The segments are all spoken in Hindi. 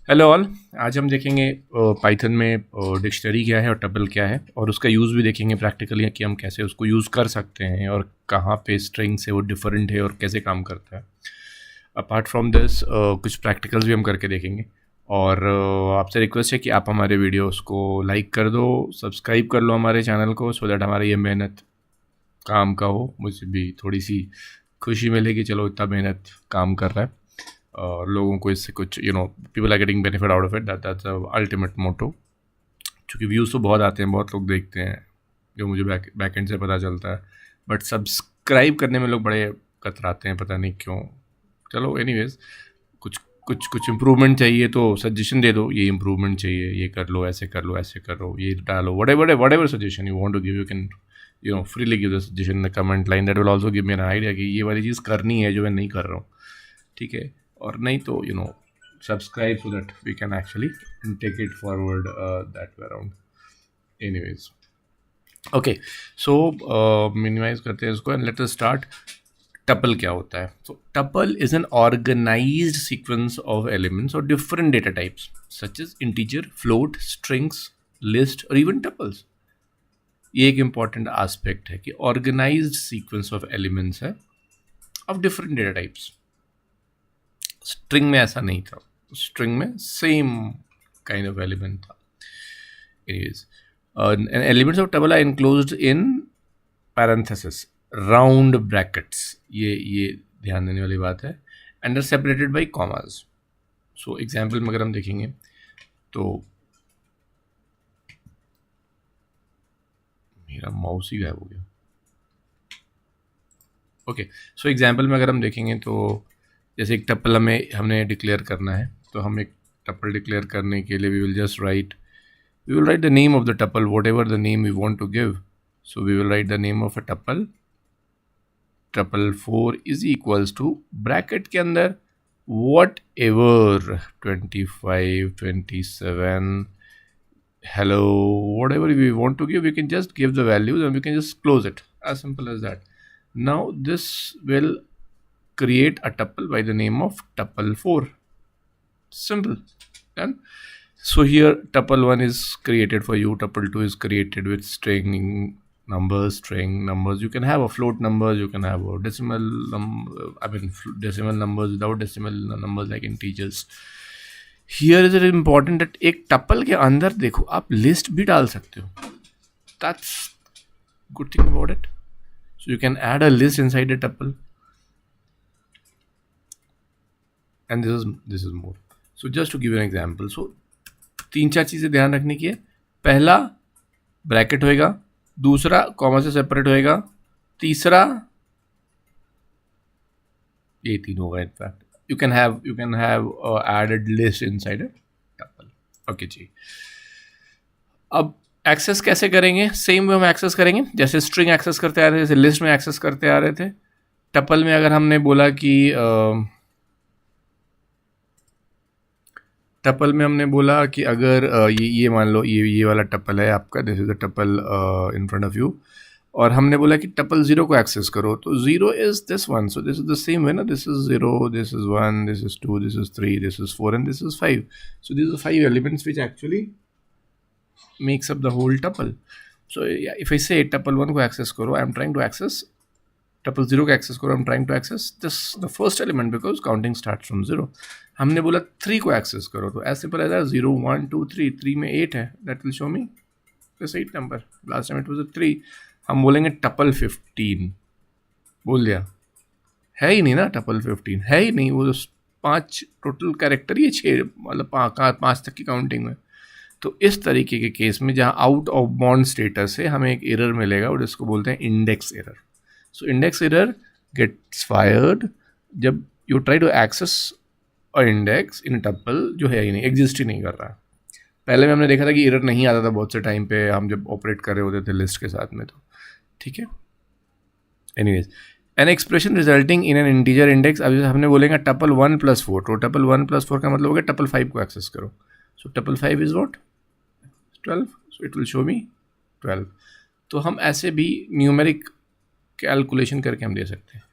Hello all. आज हम देखेंगे पाइथन में डिक्शनरी क्या है और टपल क्या है, और उसका यूज़ भी देखेंगे प्रैक्टिकली कि हम कैसे उसको यूज़ कर सकते हैं और कहाँ पे स्ट्रिंग से वो डिफरेंट है और कैसे काम करता है। अपार्ट फ्रॉम दिस कुछ प्रैक्टिकल्स भी हम करके देखेंगे। और आपसे रिक्वेस्ट है कि आप हमारे वीडियोस को लाइक कर दो, सब्सक्राइब कर लो हमारे चैनल को, सो दैट हमारा ये मेहनत काम का हो। मुझे भी थोड़ी सी खुशी मिले कि चलो इतना मेहनत काम कर रहा है और लोगों को इससे कुछ people are getting benefit out of it. That's ultimate motto. क्योंकि व्यूज़ तो बहुत आते हैं, बहुत लोग देखते हैं, जो मुझे बैक एंड से पता चलता है, बट सब्सक्राइब करने में लोग बड़े कतराते हैं, पता नहीं क्यों। चलो एनीवेज, कुछ कुछ कुछ इम्प्रूवमेंट चाहिए तो सजेशन दे दो, ये इम्प्रूवमेंट चाहिए, ये कर लो, ऐसे कर लो, ऐसे करो, ये डालो, whatever suggestion you want to give, you can freely give the suggestion in the comment line. That will also give me an idea कि ये वाली चीज़ करनी है जो मैं नहीं कर रहा हूँ, ठीक है। और नहीं तो subscribe so that we can actually take it forward that way around. Anyways, okay, so minimize करते हैं इसको and let us start. Tuple क्या होता है? तो tuple is an organized sequence of elements और different data types such as integer, float, strings, list और इवन टपल्स। ये एक इंपॉर्टेंट एस्पेक्ट है कि ऑर्गेनाइज्ड सीक्वेंस ऑफ एलिमेंट्स है of different data types. String में ऐसा नहीं था, स्ट्रिंग में सेम काइंड ऑफ एलिमेंट था। Anyways, elements of tuple are enclosed in parenthesis, round brackets, ये ध्यान देने वाली बात है, and are separated by commas. So example में अगर हम देखेंगे तो मेरा माउस ही गायब हो गया। ओके, सो एग्जाम्पल में अगर हम देखेंगे तो जैसे एक टपल हमने डिक्लेयर करना है, तो हम एक टपल डिक्लेयर करने के लिए we will write the name of the tuple, whatever the name we want to give. So we will write the name of a tuple, tuple 4 is equals to bracket के अंदर whatever 25, 27, hello, whatever we want to give, we can just give the values and we can just close it, as simple as that. Now this will create a tuple by the name of tuple 4. Simple. Done. So here tuple 1 is created for you, tuple 2 is created with string numbers. You can have a float numbers, you can have a decimal decimal numbers without decimal numbers like integers. Here is it important that एक टपल के अंदर देखो आप लिस्ट भी डाल सकते हो। That's good thing about it. So you can add a list inside a tuple and this is more. So just to give an example, so 3-4 चीज़ें ध्यान रखने की है। पहला ब्रैकेट होएगा, दूसरा कॉमा से सेपरेट होएगा, तीसरा ये 3 होगा in fact. You can have added list inside a tuple. Okay जी। अब एक्सेस कैसे करेंगे? सेम वे हम एक्सेस करेंगे जैसे स्ट्रिंग एक्सेस करते आ रहे थे, जैसे लिस्ट में एक्सेस करते आ रहे थे। टपल में अगर हमने बोला कि अगर ये मान लो ये वाला टपल है आपका, this is the tuple in front of you, और हमने बोला कि टपल 0 को एक्सेस करो, तो 0 is this one, so this is the same way ना, this is 0, this is 1, this is 2, this is 3, this is 4 and this is 5. So these are 5 elements which actually makes up the whole tuple. So yeah, if I say tuple 1 को एक्सेस करो, I am trying to access tuple 0 को एक्सेस करो, I am trying to access this the first element because counting starts from 0. हमने बोला 3 को एक्सेस करो, तो ऐसे पर ऐसा 0, 1, 2, 3, 3 में 8 है, that will show me this 8 number. Last time it was a 3. हम बोलेंगे टपल 15, बोल दिया, है ही नहीं ना, टपल 15 है ही नहीं, वो 5 टोटल कैरेक्टर, ये 6 मतलब 5 तक की काउंटिंग में। तो इस तरीके के केस में जहाँ आउट ऑफ बाउंड स्टेटस है, हमें एक एरर मिलेगा और इसको बोलते हैं index error. So index error gets fired जब you try to access a index in tuple जो है ही नहीं, एग्जिस्ट ही नहीं कर रहा है। पहले में हमने देखा था कि एरर नहीं आता था बहुत से टाइम पे, हम जब ऑपरेट कर रहे होते थे लिस्ट के साथ में, तो ठीक है। Anyways, an expression resulting in an integer index, अब हमने बोलेंगे टपल 1 + 4, तो टपल 1 + 4 का मतलब हो गया टपल 5 को एक्सेस करो। So tuple 5 is what, 12, so it will show me 12। तो हम ऐसे भी न्यूमेरिक कैलकुलेशन करके हम दे सकते हैं।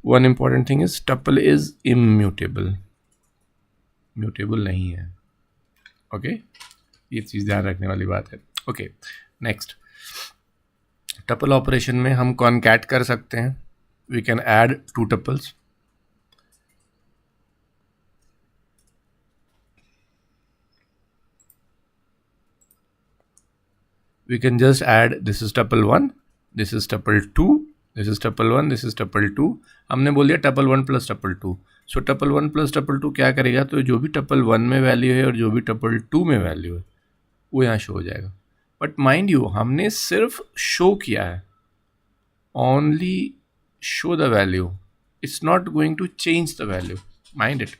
One important thing is tuple is immutable. Mutable नहीं है। ओके, ये चीज़ ध्यान रखने वाली बात है। ओके, नेक्स्ट, टपल ऑपरेशन में हम कॉनकैट कर सकते हैं। We can add 2 tuples. We can just add this is tuple 1, this is tuple 2, this is tuple 1, this is tuple 2। हमने बोल दिया tuple 1 plus tuple 2। सो tuple 1 plus tuple 2 क्या करेगा, तो जो भी tuple 1 में वैल्यू है और जो भी tuple 2 में वैल्यू है वो यहाँ शो हो जाएगा। बट माइंड यू, हमने सिर्फ शो किया है, only show the value, it's not going to change the value. Mind it,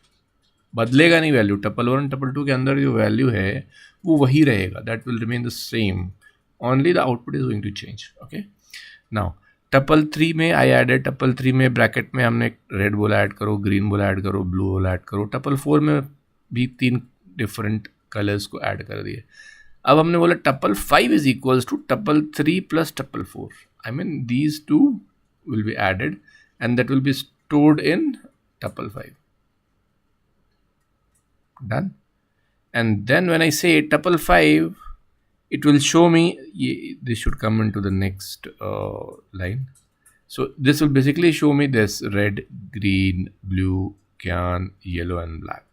बदलेगा नहीं वैल्यू। tuple 1 tuple 2 के अंदर जो वैल्यू है वो वही रहेगा, that will remain the same, only the output is going to change। okay, now tuple 3 में I added, tuple 3 में ब्रैकेट में हमने रेड बोला ऐड करो, ग्रीन बोला ऐड करो, ब्लू बोला ऐड करो। tuple 4 में भी 3 डिफरेंट कलर्स को ऐड कर दिए। अब हमने बोला tuple 5 is equals to tuple 3 plus tuple 4। I mean these two will be added and that will be stored in tuple 5। done। and then when I say tuple 5, it will show me, this should come into the next line। so this will basically show me this red, green, blue, cyan, yellow and black।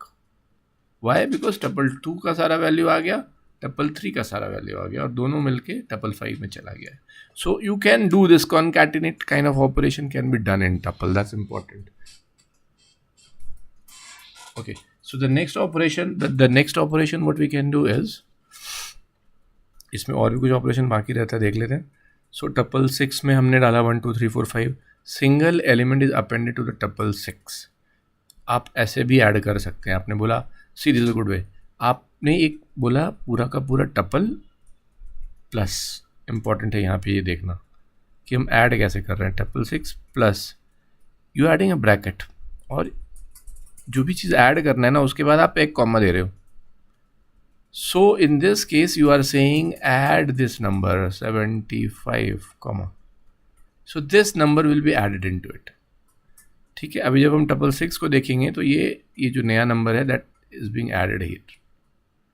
why? because tuple 2 का सारा वैल्यू आ गया, tuple 3 का सारा वैल्यू आ गया और दोनों मिलके tuple 5 में चला गया है। so you can do this concatenate kind of operation can be done in tuple, that's important। okay, so the next operation, the next operation what we can do is, इसमें और भी कुछ ऑपरेशन बाकी रहता है, देख लेते हैं। सो tuple 6 में हमने डाला 1 2 3 4 5, single element is appended to the tuple 6। आप ऐसे भी ऐड कर सकते हैं। आपने बोला, see this is good way, आपने एक बोला पूरा का पूरा tuple प्लस, इंपॉर्टेंट है यहाँ पे ये देखना कि हम ऐड कैसे कर रहे हैं। tuple 6 plus, you adding a bracket, और जो भी चीज़ ऐड करना है ना उसके बाद आप एक कॉमा दे रहे हो। So in this case you are saying add this number 75 comma, so this number will be added into it। ठीक है, अभी जब हम tuple 6 को देखेंगे तो ये जो नया नंबर है that is being added here।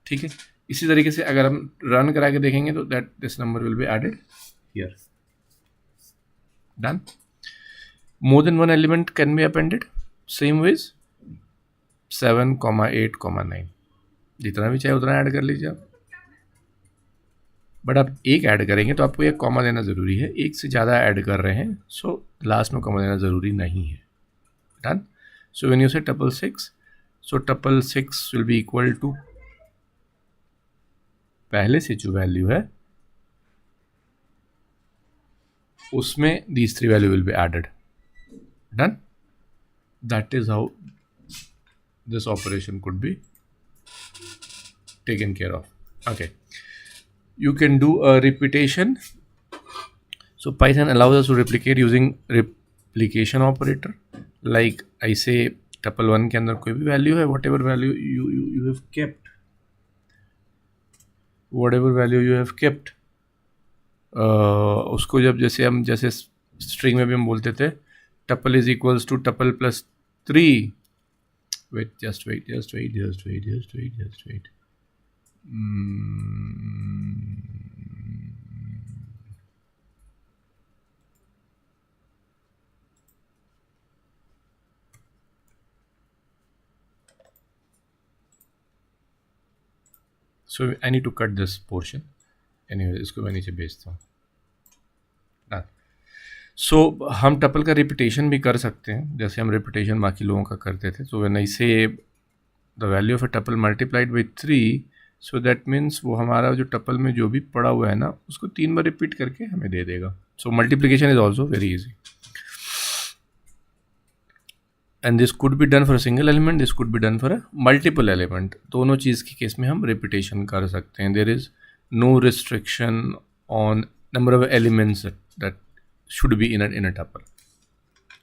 ठीक है, इसी तरीके से अगर हम रन करा के देखेंगे तो that this number will be added here। done। more than one element can be appended same ways, 7 8 9, जितना भी चाहे उतना ऐड कर लीजिए आप। बट आप एक ऐड करेंगे तो आपको एक कॉमा देना ज़रूरी है, एक से ज़्यादा ऐड कर रहे हैं सो लास्ट में कॉमा देना ज़रूरी नहीं है। Done. So when you say tuple 6, so tuple 6 will be equal to पहले से जो वैल्यू है उसमें these 3 value will be added. Done. That is how this operation could be taken care of। okay, you can do a repetition। so Python allows us to replicate using replication operator। like I say tuple 1 के अंदर कोई भी वैल्यू है, whatever value you have kept, whatever value you have kept, उसको जैसे स्ट्रिंग में भी हम बोलते थे tuple is equals to tuple plus 3। just wait। So I need to cut this portion। anyway इसको मैं नीचे भेजता हूँ। सो हम टपल का रिपीटेशन भी कर सकते हैं जैसे हम रिपीटेशन बाकी लोगों का करते थे। सो व्हेन आई से the value of a tuple multiplied by 3, so that means वो हमारा जो टपल में जो भी पड़ा हुआ है ना उसको 3 बार रिपीट करके हमें दे देगा। So multiplication is also very easy and this could be done for a single element, this could be done for a multiple element. दोनों चीज़ के केस में हम रिपीटेशन कर सकते हैं। There is no restriction on number of elements that should be in a tuple।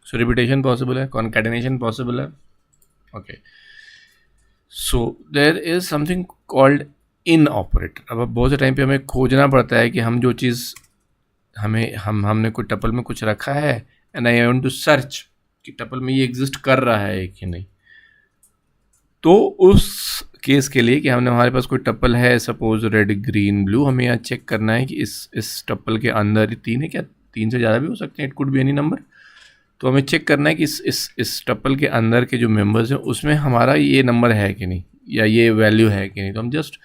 so repetition possible है, concatenation possible है। okay, so there is something called in operator। अब बहुत से टाइम पे हमें खोजना पड़ता है कि हम जो चीज़ हमने कोई टपल में कुछ रखा है and I want to search कि टपल में ये एग्जिस्ट कर रहा है कि नहीं। तो उस केस के लिए कि हमने हमारे पास कोई टप्पल है, सपोज रेड ग्रीन ब्लू, हमें यहाँ चेक करना है कि इस टप्पल के अंदर 3 है क्या, 3 से ज़्यादा भी हो सकते हैं, it could be any number. तो हमें चेक करना है कि इस टप्पल के अंदर के जो मेंबर्स हैं उसमें हमारा ये नंबर है कि नहीं, या ये वैल्यू है कि नहीं। तो हम just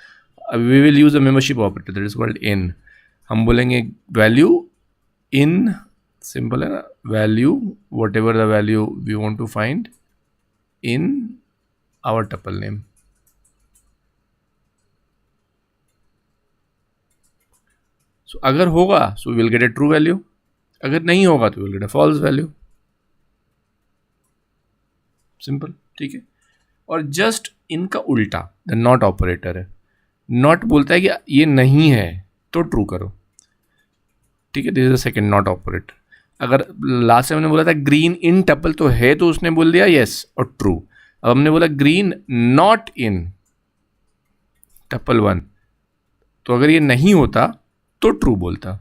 we will use a membership operator that is called in. हम बोलेंगे वैल्यू इन, सिंपल है ना, value whatever the value we want to find in our tuple name. So अगर होगा so will get a true value, अगर नहीं होगा तो will get a false value, simple, ठीक है। और जस्ट इनका उल्टा द नॉट ऑपरेटर है, नॉट बोलता है कि ये नहीं है तो ट्रू करो, ठीक है, this is the second not operator. अगर लास्ट में हमने बोला था ग्रीन इन टपल तो है, तो उसने बोल दिया यस और ट्रू। अब हमने बोला ग्रीन नॉट इन टपल 1, तो अगर ये नहीं होता तो ट्रू बोलता।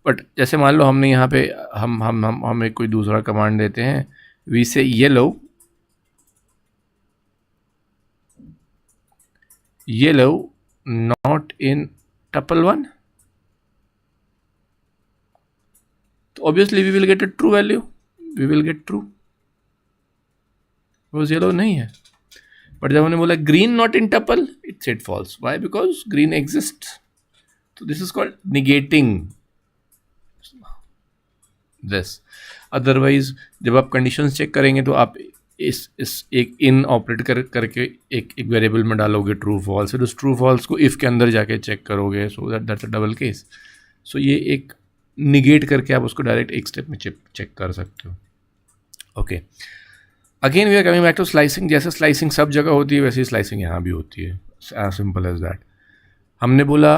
बट जैसे मान लो हमने यहाँ पे हमें कोई दूसरा कमांड देते हैं, वी से येलो नॉट इन टपल 1, तो obviously we will get a true value, we will get true, because yellow नहीं है। बट जब हमने बोला green not in tuple, it said false, why, because green exist. तो this is called negating this. Otherwise जब आप कंडीशंस चेक करेंगे तो आप इस एक इन ऑपरेट करके एक वेरिएबल में डालोगे ट्रू फॉल्स, फिर उस ट्रू फॉल्स को इफ़ के अंदर जाके चेक करोगे, so that's a double case. So ये एक निगेट करके आप उसको डायरेक्ट एक स्टेप में चेक कर सकते हो। Okay, again we are coming back to slicing. जैसे स्लाइसिंग सब जगह होती है वैसे ही स्लाइसिंग यहाँ भी होती है, एज सिंपल एज दैट। हमने बोला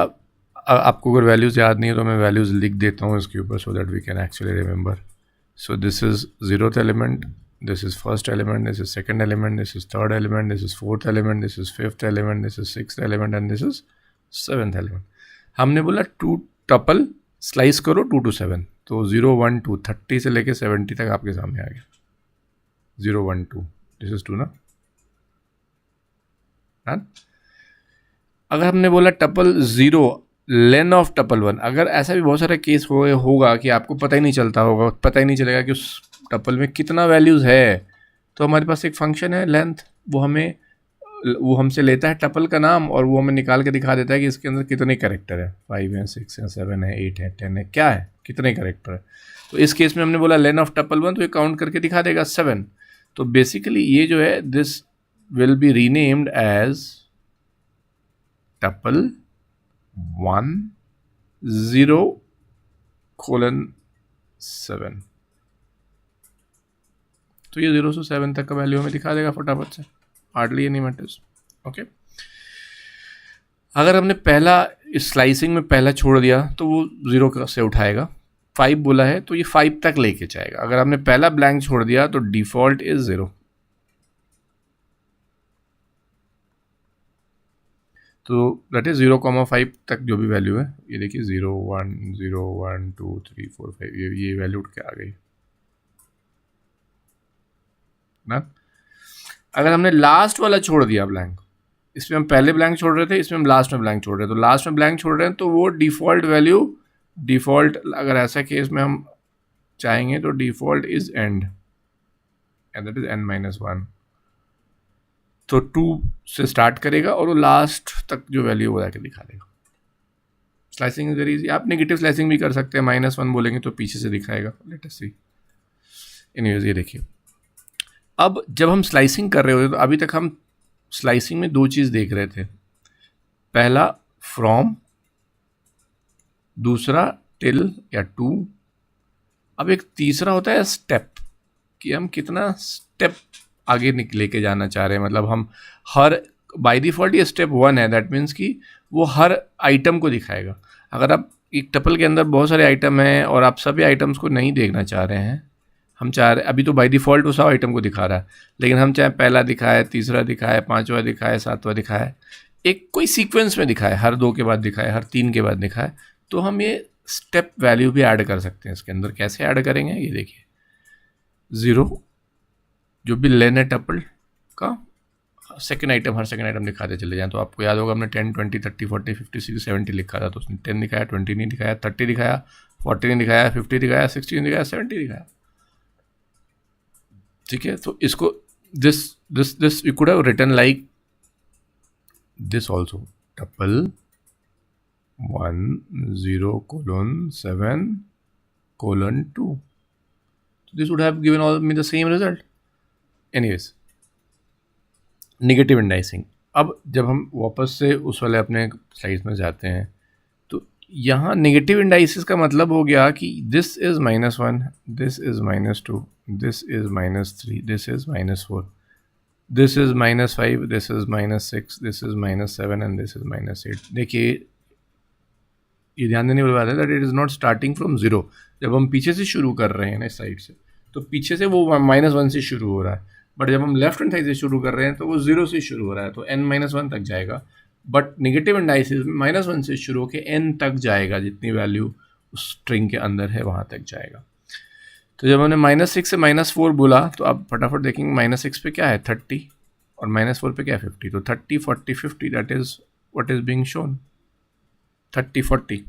आपको अगर वैल्यूज़ याद नहीं है तो मैं वैल्यूज़ लिख देता हूँ इसके ऊपर, so that we can actually remember. So this is 0th element, this is first element, this is second element, this is third element, this is fourth element, this is fifth element, this is sixth element and this is seventh element। हमने बोला 2 टपल स्लाइस करो 2 to 7, तो 0 1 2 30 से लेके 70 तक आपके सामने आ गया। 0 1 2 दिस इज 2 ना। अगर हमने बोला टपल 0 लेन ऑफ टपल 1, अगर ऐसा भी बहुत सारा केस होगा कि आपको पता ही नहीं चलता होगा, पता ही नहीं चलेगा कि उस टपल में कितना वैल्यूज़ है, तो हमारे पास एक फंक्शन है लेंथ, वो हमसे लेता है टपल का नाम और वो हमें निकाल के दिखा देता है कि इसके अंदर कितने कैरेक्टर है, 5 है, 6 है, 7 है, 8 है, 10 है, क्या है, कितने कैरेक्टर है। तो इस केस में हमने बोला लेन ऑफ टपल 1, तो ये काउंट करके दिखा देगा 7। तो बेसिकली ये जो है this will be renamed as tuple 1 0:7। तो ये 0 से 7 तक का वैल्यू हमें दिखा देगा फटाफट से, हार्डली एनी मैटर्स। ओके, अगर हमने पहला इस स्लाइसिंग में पहला छोड़ दिया तो वो 0 से उठाएगा, 5 बोला है तो ये 5 तक लेके जाएगा। अगर हमने पहला ब्लैंक छोड़ दिया तो डिफॉल्ट इज 0। तो दैट इज 0,5 तक जो भी वैल्यू है, ये देखिए 0 1 0 1 2 3 4 5, ये वैल्यू उठ के आ गई ना। अगर हमने लास्ट वाला छोड़ दिया ब्लैंक, इसमें हम पहले ब्लैंक छोड़ रहे थे, इसमें हम लास्ट में ब्लैंक छोड़ रहे हैं, तो लास्ट में ब्लैंक छोड़ रहे हैं तो वो डिफ़ॉल्ट वैल्यू, डिफ़ॉल्ट अगर ऐसा केस में हम चाहेंगे तो default is and and that is n-1। तो 2 से स्टार्ट करेगा और वो लास्ट तक जो वैल्यू वो जाके दिखा देगा। Slicing is very easy. आप नेगेटिव स्लाइसिंग भी कर सकते हैं, -1 बोलेंगे तो पीछे से दिखाएगा, लेट अस सी। एनीवेज ये देखिए, अब जब हम स्लाइसिंग कर रहे होते तो अभी तक हम स्लाइसिंग में 2 चीज़ देख रहे थे, पहला फ्रॉम, दूसरा टिल या टू। अब एक तीसरा होता है स्टेप, कि हम कितना स्टेप आगे लेके जाना चाह रहे हैं। मतलब हम हर, बाय डिफ़ॉल्ट ये स्टेप 1 है, दैट मीन्स कि वो हर आइटम को दिखाएगा। अगर आप एक टपल के अंदर बहुत सारे आइटम हैं और आप सभी आइटम्स को नहीं देखना चाह रहे हैं, हम चाह रहे, अभी तो बाय डिफ़ॉल्ट वो सब आइटम को दिखा रहा है, लेकिन हम चाहे पहला दिखाए, तीसरा दिखाए, 5वां दिखाए, 7वां दिखाए, एक कोई सीक्वेंस में दिखाए, हर 2 के बाद दिखाए, हर 3 के बाद दिखाए, तो हम ये स्टेप वैल्यू भी ऐड कर सकते हैं इसके अंदर। कैसे ऐड करेंगे ये देखिए, 0 जो भी लेन है टपल का, सेकंड आइटम, हर सेकंड आइटम दिखाते चले जाएं। तो आपको याद होगा हमने 10, 20, 30, 40, 50, 60, 70 लिखा था, तो उसने 10 दिखाया, 20 नहीं दिखाया, 30 दिखाया, 40 नहीं दिखाया, 50 दिखाया, 60 नहीं दिखाया, 70 दिखाया। ठीक है, तो इसको this you could have written like this also, tuple 1 0 colon 7 colon 2. This would have given all me the same result. Anyways, negative indicing. अब जब हम वापस से उस वाले अपने स्लाइड्स में जाते हैं तो यहाँ नेगेटिव इंडाइसिस का मतलब हो गया कि this is -1, this is -2, this is -3, this is -4, this is -5, this is -6, this is -7 and this is -8। देखिए ये ध्यान देने वाली बात है that it is not starting from zero. जब हम पीछे से शुरू कर रहे हैं ना इस साइड से, तो पीछे से वो -1 से शुरू हो रहा है, बट जब हम लेफ्ट हैंड साइड से शुरू कर रहे हैं तो वो 0 से शुरू हो रहा है, तो n-1 तक जाएगा। बट नेगेटिव इंडाइसिस में -1 से शुरू होकर n तक जाएगा, जितनी वैल्यू उस स्ट्रिंग के अंदर है वहाँ तक जाएगा। तो जब हमने -6 से -4 बोला तो आप फटाफट देखेंगे -6 पे क्या है 30 और -4 पे क्या है 50। तो 30 40 50 that is what is being shown, 30 40।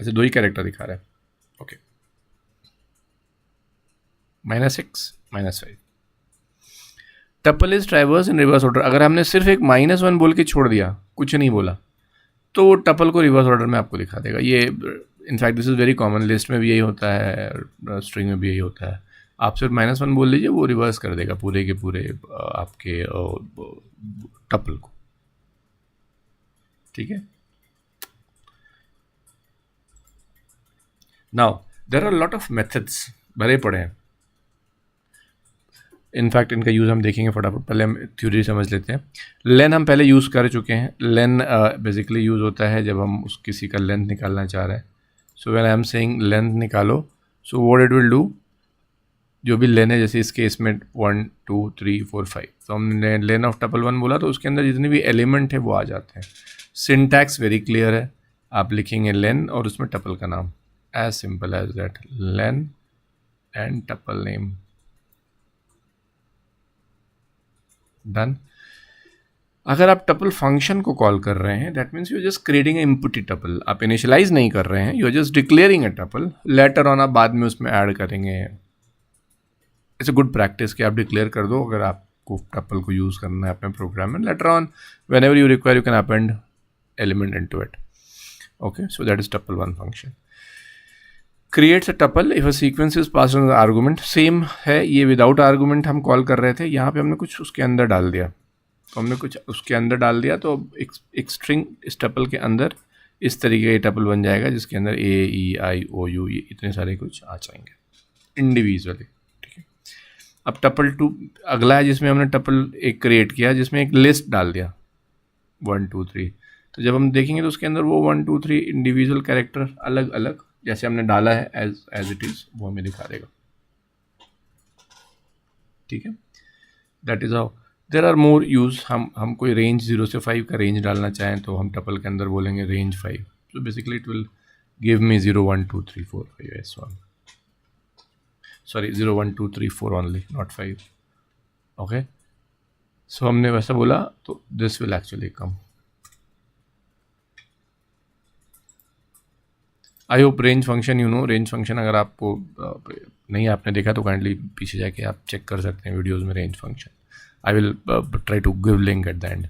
ऐसे दो ही कैरेक्टर दिखा रहा है। Okay, -6 -5। Tuple is traverse in reverse order. अगर हमने सिर्फ एक -1 बोल के छोड़ दिया, कुछ नहीं बोला, तो वो टपल को रिवर्स ऑर्डर में आपको दिखा देगा। ये in fact this is very common, list में भी यही होता है, स्ट्रिंग में भी यही होता है। आप सिर्फ -1 बोल लीजिए, वो रिवर्स कर देगा पूरे के पूरे आपके टपल को। ठीक है, now there are lot of methods भरे पड़े हैं। इनफैक्ट इनका यूज़ हम देखेंगे फटाफट। पहले हम थ्योरी समझ लेते हैं। लेन हम पहले यूज़ कर चुके हैं। लेन बेसिकली यूज़ होता है जब हम उस किसी का लेंथ निकालना चाह रहे हैं। So when I am saying length निकालो, so what it will do, जो भी लेन है, जैसे इस केस में 1 2 3 4 5, तो हमने लेन ऑफ टपल 1 बोला तो उसके अंदर जितने भी एलिमेंट है वो आ जाते हैं। सिंटैक्स वेरी क्लियर है, आप लिखेंगे लेन और उसमें टपल का नाम, as simple as that, len and tuple name, done. अगर आप टपल फंक्शन को कॉल कर रहे हैं, that means you are just creating a input tuple. आप इनिशियलाइज नहीं कर रहे हैं, you are just declaring a tuple. Later on आप बाद में उसमें ऐड करेंगे। इट्स अ गुड प्रैक्टिस कि आप डिक्लेयर कर दो अगर आपको टपल को यूज़ करना है अपने प्रोग्राम में। Later on when ever you require you can append element into it. Okay, so that is tuple 1 function. Creates a tuple if a sequence is pass on argument. Same है, ये विदाउट आर्गूमेंट हम कॉल कर रहे थे, यहाँ पे हमने कुछ उसके अंदर डाल दिया। तो हमने कुछ उसके अंदर डाल दिया तो एक स्ट्रिंग इस टपल के अंदर इस तरीके का टपल बन जाएगा, जिसके अंदर A-E-I-O-U ये इतने सारे कुछ आ जाएंगे इंडिविजुअली। ठीक है, अब टपल 2 अगला है, जिसमें हमने टपल एक क्रिएट किया, जिसमें एक लिस्ट डाल दिया 1 2 3। तो जब हम देखेंगे तो उसके अंदर वो 1 2 3 इंडिविजुअल कैरेक्टर अलग अलग जैसे हमने डाला है एज इट इज़ वो हमें दिखा देगा। ठीक है, that is how. There are more use. हम कोई रेंज 0 से 5 का रेंज डालना चाहें तो हम टपल के अंदर बोलेंगे range 5। So basically it will give me 0 1 2 3 4 5 S1, sorry 0 1 2 3 4 only, not 5। Okay, so हमने वैसा बोला तो this will actually come. I hope range function you know. Range function अगर आपको नहीं आपने देखा तो काइंडली पीछे जाके आप चेक कर सकते हैं वीडियोज़ में range function. I will try to give link at the end.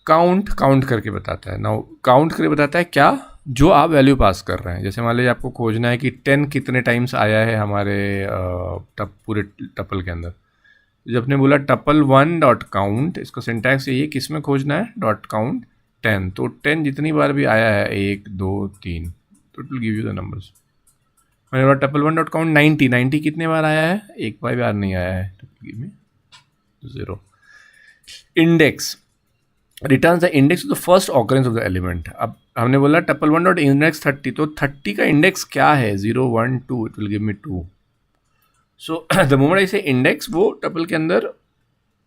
Count करके बताता है। नाउ काउंट करके बताता है क्या, जो आप वैल्यू पास कर रहे हैं। जैसे मान लीजिए आपको खोजना है कि 10 कितने टाइम्स आया है हमारे पूरे टपल के अंदर। जब आपने बोला टपल 1 डॉट काउंट, इसका सिंटैक्स यही है, किस में खोजना है, डॉट काउंट 10। तो 10 जितनी बार भी आया है 1 2 3, तो it will give you the numbers. मैंने बोला टपल 1 डॉट काउंट 90 कितने बार आया है, एक बार नहीं आया है, तो give me 0। Index returns the index of the first occurrence of the element. अब हमने बोला टपल 1 डॉट इंडेक्स 30, तो 30 का इंडेक्स क्या है, 0 1 2, it will give me 2। So the moment I से इंडेक्स, वो टपल के अंदर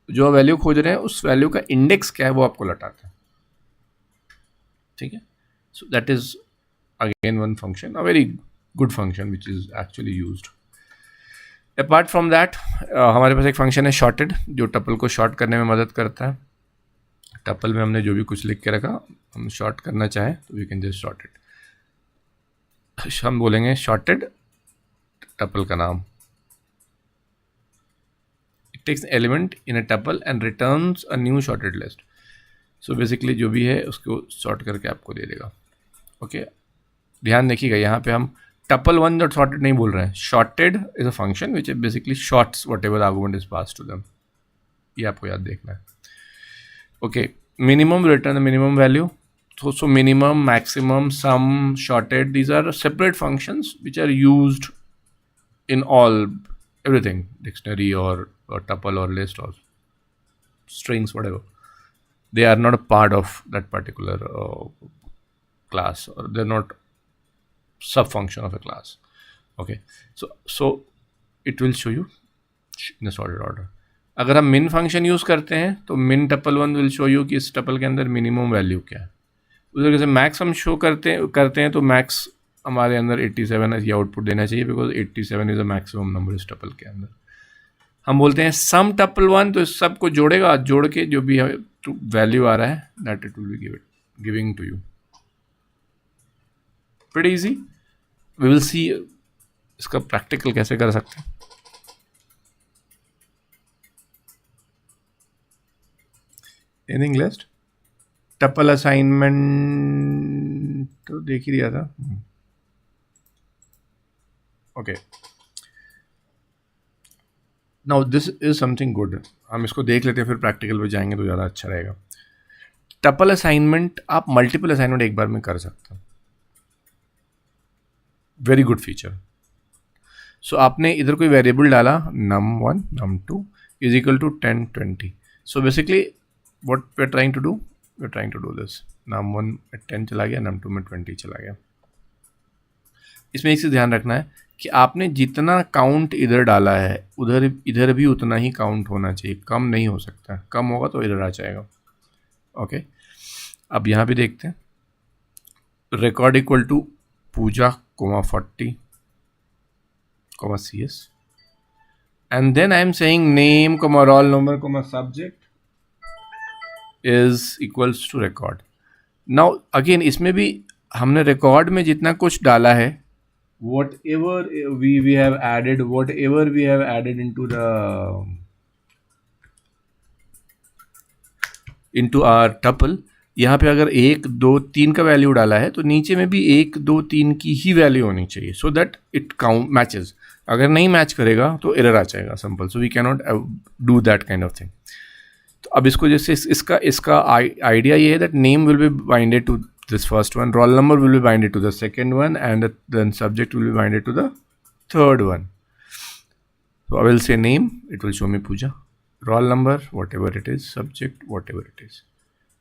जो वैल्यू खोज रहे हैं उस वैल्यू का इंडेक्स क्या है वो आपको लौटाता है। ठीक है, so that is again one function, a very good function which is actually used. Apart from that हमारे पास एक फंक्शन है शॉर्टेड, जो टपल को शॉर्ट करने में मदद करता है. टपल में हमने जो भी कुछ लिख के रखा, हम शॉर्ट करना चाहें तो we can just sort it. हम बोलेंगे शॉर्टेड टपल का नाम. It takes element in a tuple and returns a new sorted list. So basically जो भी है उसको शॉर्ट करके आपको दे देगा. ओके, ध्यान देखिएगा यहाँ पे हम टपल वन डॉट शॉर्टेड नहीं बोल रहे हैं. Sorted is a function which basically sorts whatever argument is pass to them. ये आपको याद देखना है. Okay, minimum return the minimum value. So minimum, maximum, sum, shorted, these are separate functions which are used in everything, dictionary or tuple or list or strings, whatever. They are not a part of that particular class, or they're not sub function of a class. Okay, so it will show you in a sorted order. अगर हम मिन फंक्शन यूज़ करते हैं तो मिन tuple one will show you कि इस टपल के अंदर मिनिमम वैल्यू क्या है. उस तरीके से मैक्स हम शो करते हैं तो मैक्स हमारे अंदर 87 ये आउटपुट देना चाहिए, because 87 is a maximum number इस टपल के अंदर. हम बोलते हैं सम टपल वन, तो इस सब को जोड़ेगा, जोड़ के जो भी वैल्यू आ रहा है that it will be giving to you. Pretty easy. We will see इसका प्रैक्टिकल कैसे कर सकते हैं. एनिंग लिस्ट टपल असाइनमेंट तो देख ही दिया था. Okay, now this is something good. हम इसको देख लेते हैं, फिर प्रैक्टिकल पे जाएंगे तो ज़्यादा अच्छा रहेगा. टपल असाइनमेंट आप मल्टीपल असाइनमेंट एक बार में कर सकते हो. Very good feature. सो आपने इधर कोई वेरिएबल डाला num1 num2 is equal to 10 20. So basically what we're trying to do, we're trying to do this. num1 में 10 चला गया, num2 में 20 चला गया. इसमें एक चीज़ ध्यान रखना है कि आपने जितना काउंट इधर डाला है इधर भी उतना ही काउंट होना चाहिए. कम नहीं हो सकता. कम होगा तो इधर आ जाएगा. ओके, अब यहाँ भी देखते हैं. Record equal to Pooja 40 CS, and then I am saying name roll number subject is equals to record. Now again इसमें भी हमने रिकॉर्ड में जितना कुछ डाला है, whatever we have added, whatever we have added into our tuple, यहाँ पे अगर 1 2 3 का वैल्यू डाला है तो नीचे में भी 1 2 3 की ही वैल्यू होनी चाहिए, so that it count matches. अगर नहीं मैच करेगा तो एरर आ जाएगा. Simple. So we can not do that kind of thing. तो अब इसको जैसे इसका आइडिया ये है that name will be binded to this first one, roll number will be binded to the second one, and then subject will be binded to the third one. तो I will say name, it will show me Pooja. Roll number whatever it is, subject whatever it is.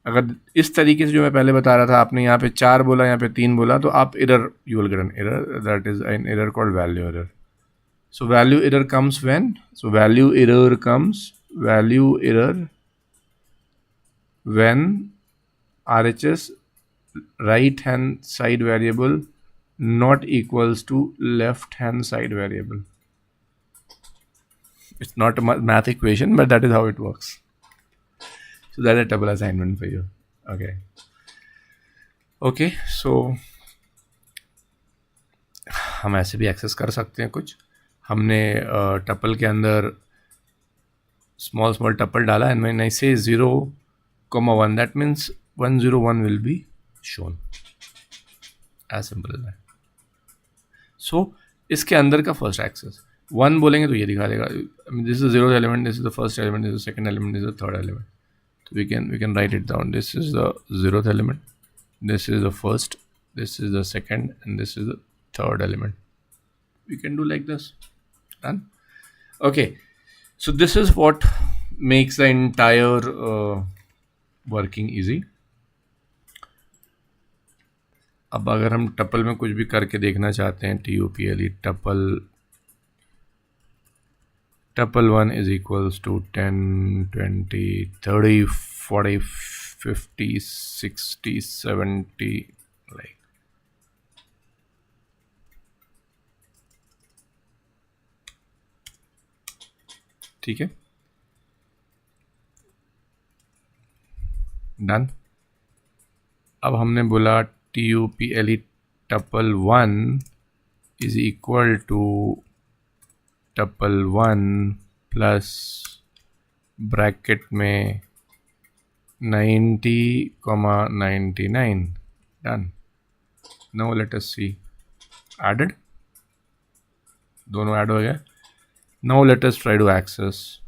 अगर इस तरीके से जो मैं पहले बता रहा था, आपने यहाँ पे 4 बोला, यहाँ पे 3 बोला, तो आप error, you will get an error, that is an error called value error. So value error comes when, so value error comes, value error when RHS right hand side variable not equals to left hand side variable. It's not a math equation, but that is how it works. So that is a double assignment for you. Okay, so हम ऐसे भी एक्सेस कर सकते हैं कुछ. हमने टपल के अंदर स्मॉल टपल डाला, and when I say 0,1, that means 101 will be shown. As simple as that. So इसके अंदर का फर्स्ट एक्सेस 1 बोलेंगे तो ये दिखा देगा. This is 0th element, this is the first element, this is the second element, this is the third element. तो we can write it down. This is the 0th element, this is the first, this is the second, and this is the third element. We can do like this. Done. Okay, so this is what makes the entire working easy. अब अगर हम टपल में कुछ भी करके देखना चाहते हैं, TUPLE tuple 1 is equals to 10 20 30 40 50 60 70 like. ठीक है, डन। अब हमने बोला TUPLE tuple 1 is equal to tuple 1 plus bracket में 90,99, done. Now let us see, added, दोनों ऐड हो गया। Now let us try to access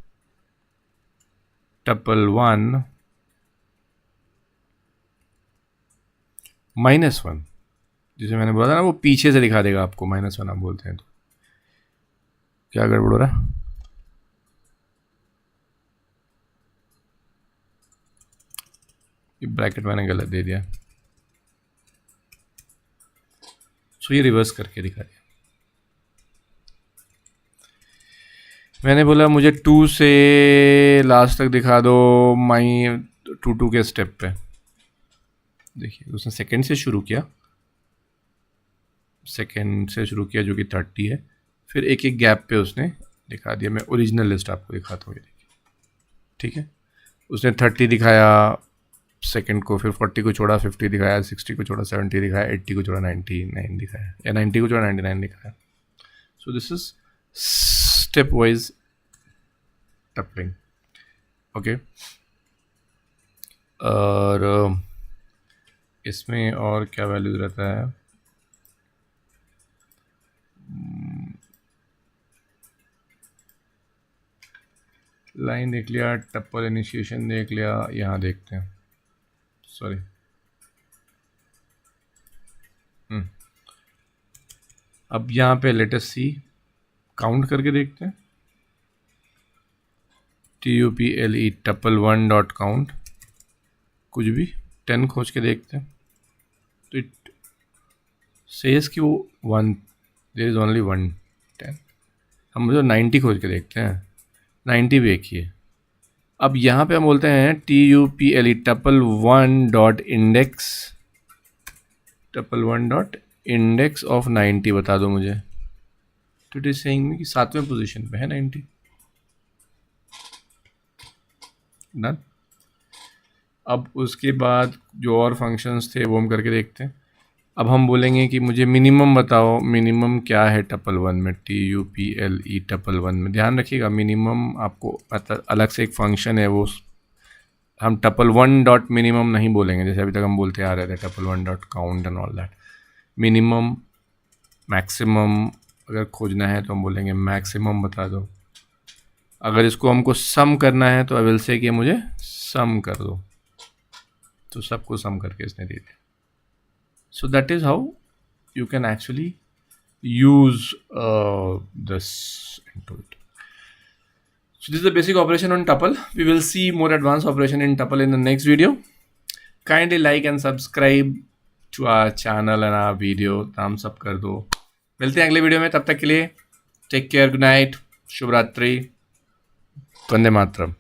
tuple 1 -1, जिसे मैंने बोला था ना वो पीछे से दिखा देगा आपको, -1 आप बोलते हैं तो। क्या गड़बड़ हो रहा है? ये ब्रैकेट मैंने गलत दे दिया, सो ये रिवर्स करके दिखा दिया। मैंने बोला मुझे 2 से लास्ट तक दिखा दो माई 2 के स्टेप पे। देखिए उसने सेकंड से शुरू किया, जो कि 30 है, फिर एक एक गैप पे उसने दिखा दिया। मैं ओरिजिनल लिस्ट आपको दिखाता हूँ, ये देखिए, ठीक है। उसने 30 दिखाया सेकंड को, फिर 40 को छोड़ा, 50 दिखाया, 60 को छोड़ा, 70 दिखाया, 80 को छोड़ा, 99 दिखाया, या 90 को छोड़ा, 99 दिखाया। So this is step wise tupling, okay. और इसमें और क्या वैल्यू रहता है? लाइन देख लिया, टप्पल इनिशिएशन देख लिया, यहाँ देखते हैं, सॉरी, अब यहाँ पे लेटेस्ट सी काउंट करके देखते हैं। TUPLE टपल 1 डॉट काउंट, कुछ भी 10 खोज के देखते हैं, तो इट सेज कि वो 1, देयर इज ओनली 1 10। हम मुझे 90 खोज के देखते हैं, 90 भी एक ही है। अब यहाँ पे हम बोलते हैं TUPLE tuple 1 dot index, tuple 1 dot index of 90 बता दो मुझे, तो इट इज सेइंग कि 7वें पोजीशन पे है 90, डन। अब उसके बाद जो और फंक्शंस थे वो हम करके देखते हैं। अब हम बोलेंगे कि मुझे मिनिमम बताओ, मिनिमम क्या है टपल 1 में, TUPLE टपल 1 में। ध्यान रखिएगा मिनिमम आपको मतलब अलग से एक फंक्शन है, वो हम टपल 1 डॉट मिनिमम नहीं बोलेंगे, जैसे अभी तक हम बोलते आ रहे थे tuple 1 dot count and all that. Minimum maximum अगर खोजना है तो हम बोलेंगे मैक्सिमम बता दो। अगर इसको हमको सम करना है तो आई विल से कि मुझे सम कर दो, तो सबको सम करके इसने दे दिया। So that is how you can actually use this into it. So this is the basic operation on tuple. We will see more advanced operation in tuple in the next video. Kindly like and subscribe to our channel and our video. thumbs up कर दो. मिलते हैं अगले वीडियो में, तब तक के लिए टेक केयर, गुड नाइट, शुभ रात्रि, वंदे मातरम.